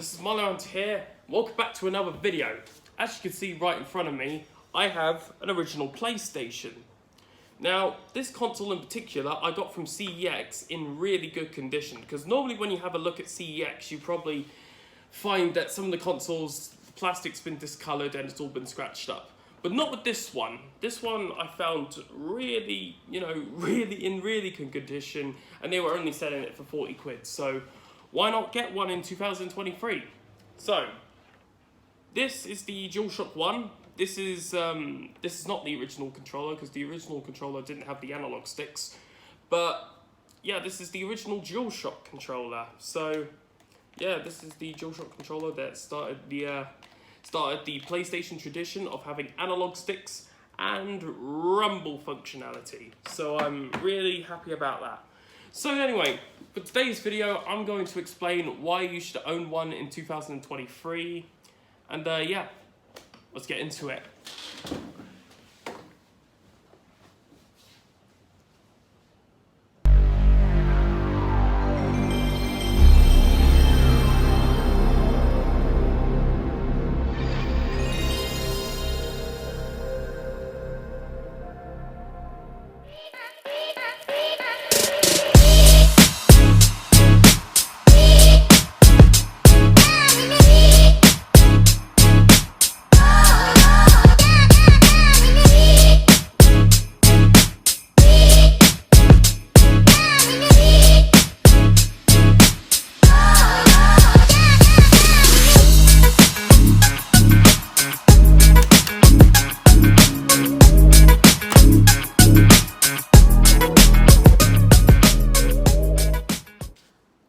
this is Marlon here. Welcome back to another video. As you can see right in front of me, I have an original PlayStation. Now, this console in particular, I got from CEX in really good condition, because normally when you have a look at CEX, you probably find that some of the consoles, the plastic's been discolored and it's all been scratched up. But not with this one. This one I found really, really good condition, and they were only selling it for 40 quid. So why not get one in 2023? So this is the DualShock 1. This is not the original controller, because the original controller didn't have the analog sticks. But yeah, this is the original DualShock controller. So yeah, this is the DualShock controller that started the PlayStation tradition of having analog sticks and rumble functionality. So I'm really happy about that. So anyway, for today's video, I'm going to explain why you should own one in 2023. And yeah, let's get into it.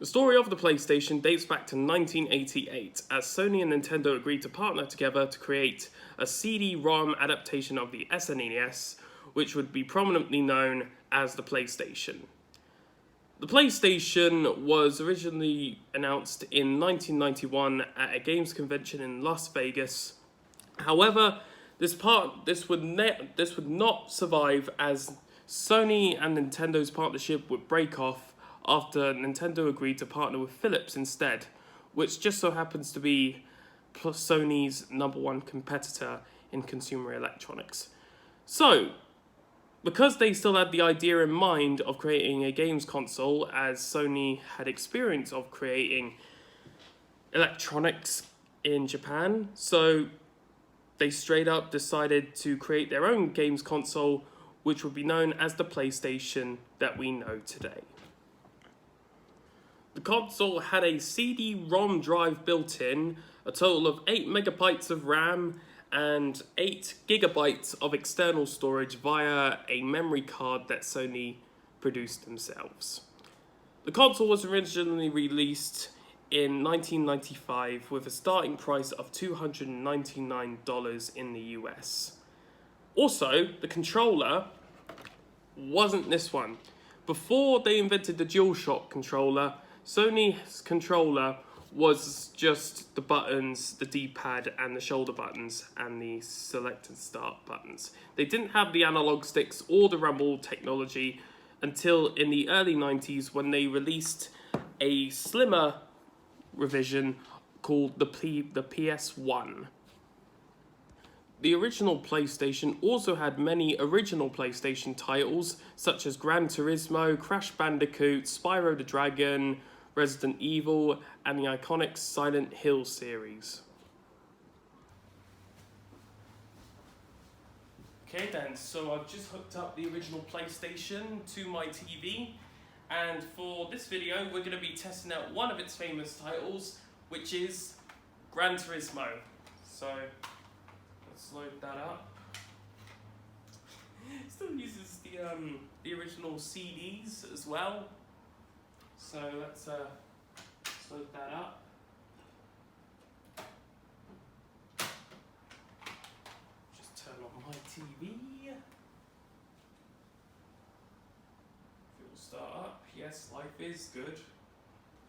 The story of the PlayStation dates back to 1988, as Sony and Nintendo agreed to partner together to create a CD-ROM adaptation of the SNES, which would be prominently known as the PlayStation. The PlayStation was originally announced in 1991 at a games convention in Las Vegas. However, this would not survive, as Sony and Nintendo's partnership would break off after Nintendo agreed to partner with Philips instead, which just so happens to be Sony's #1 competitor in consumer electronics. So, because they still had the idea in mind of creating a games console, as Sony had experience of creating electronics in Japan, so they straight up decided to create their own games console, which would be known as the PlayStation that we know today. The console had a CD-ROM drive built in, a total of 8 megabytes of RAM, and 8 gigabytes of external storage via a memory card that Sony produced themselves. The console was originally released in 1995 with a starting price of $299 in the US. Also, the controller wasn't this one. Before they invented the DualShock controller, Sony's controller was just the buttons, the D-pad, and the shoulder buttons, and the select and start buttons. They didn't have the analog sticks or the rumble technology until in the early 90s, when they released a slimmer revision called the PS1. The original PlayStation also had many original PlayStation titles, such as Gran Turismo, Crash Bandicoot, Spyro the Dragon, Resident Evil, and the iconic Silent Hill series. Okay then, so I've just hooked up the original PlayStation to my TV, and for this video we're going to be testing out one of its famous titles, which is Gran Turismo. So let's load that up. It still uses the original CDs as well. So let's load that up. Just turn on my TV. If it will start up. Yes, life is good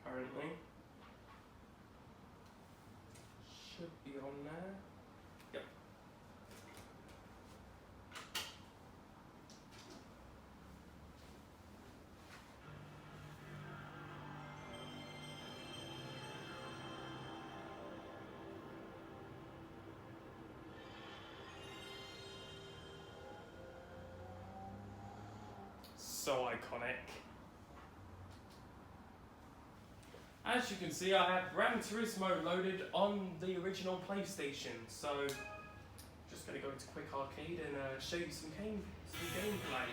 currently. Should be on there. Yep. so iconic. As you can see, I have Gran Turismo loaded on the original PlayStation, so just going to go into Quick Arcade and show you some gameplay.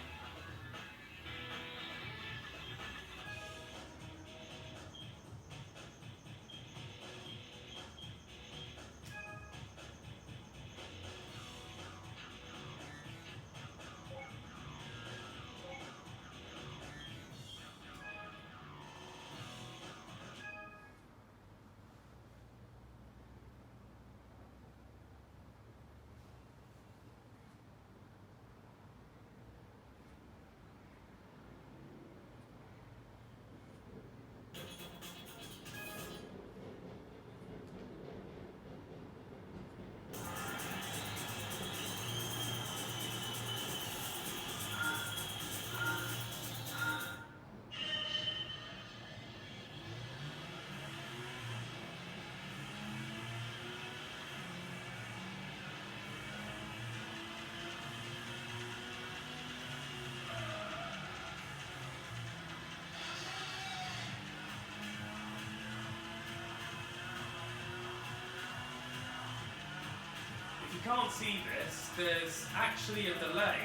If you can't see this, there's actually a delay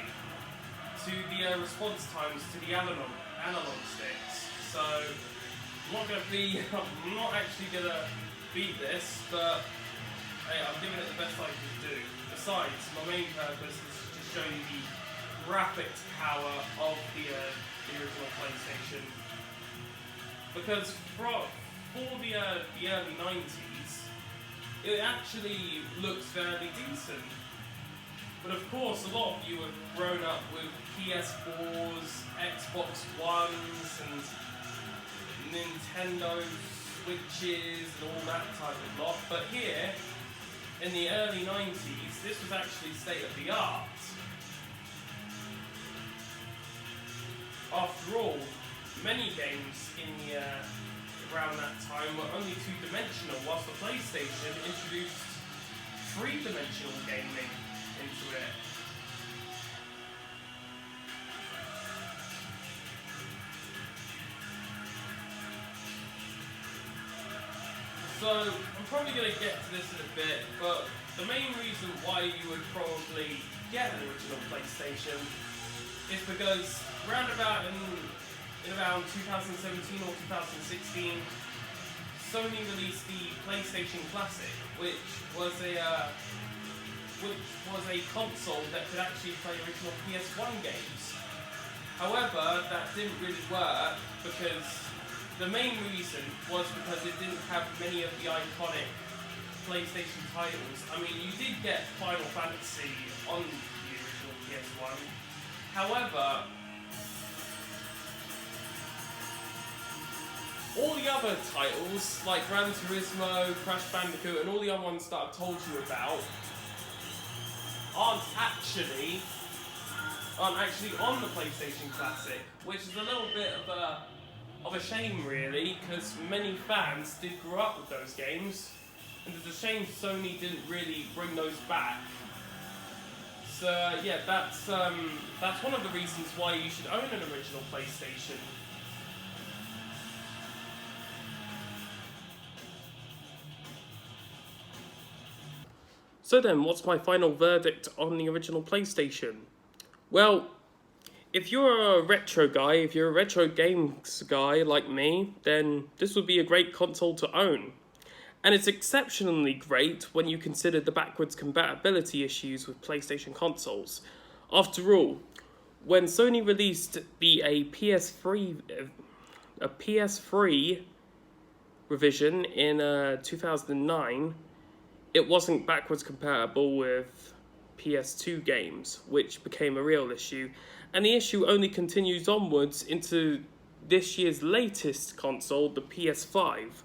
to the response times to the analog sticks. So I'm not actually gonna beat this, but hey, I'm giving it the best I can do. Besides, my main purpose is to show you the graphics power of the original PlayStation, because for the early 90s, it actually looks fairly decent. But of course, a lot of you have grown up with PS4s, Xbox Ones, and Nintendo Switches, and all that type of lot. But here, in the early 90s, this was actually state of the art. After all, many games around that time were only two-dimensional, whilst the PlayStation introduced three-dimensional gaming into it. So, I'm probably going to get to this in a bit, but the main reason why you would probably get an original PlayStation is because round about in around 2017 or 2016, Sony released the PlayStation Classic, which was a console that could actually play original PS1 games. However, that didn't really work because the main reason was because it didn't have many of the iconic PlayStation titles. I mean, you did get Final Fantasy on the original PS1. However, all the other titles, like Gran Turismo, Crash Bandicoot, and all the other ones that I've told you about, aren't actually on the PlayStation Classic, which is a little bit of a shame, really, because many fans did grow up with those games, and it's a shame Sony didn't really bring those back. So yeah, that's one of the reasons why you should own an original PlayStation. So then, what's my final verdict on the original PlayStation? Well, if you're a retro guy, if you're a retro games guy like me, then this would be a great console to own. And it's exceptionally great when you consider the backwards compatibility issues with PlayStation consoles. After all, when Sony released a PS3 revision in 2009, it wasn't backwards compatible with PS2 games, which became a real issue. And the issue only continues onwards into this year's latest console, the PS5,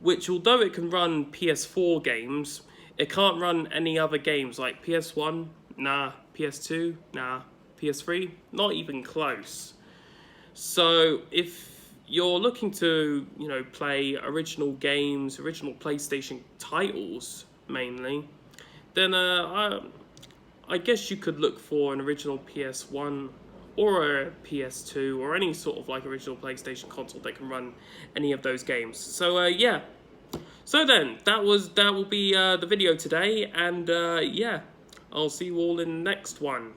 which, although it can run PS4 games, it can't run any other games like PS1, nah, PS2, nah, PS3, not even close. So if you're looking to, play original games, original PlayStation titles mainly, then I guess you could look for an original PS1 or a PS2 or any sort of like original PlayStation console that can run any of those games. So yeah. So then, that will be the video today, and yeah, I'll see you all in the next one.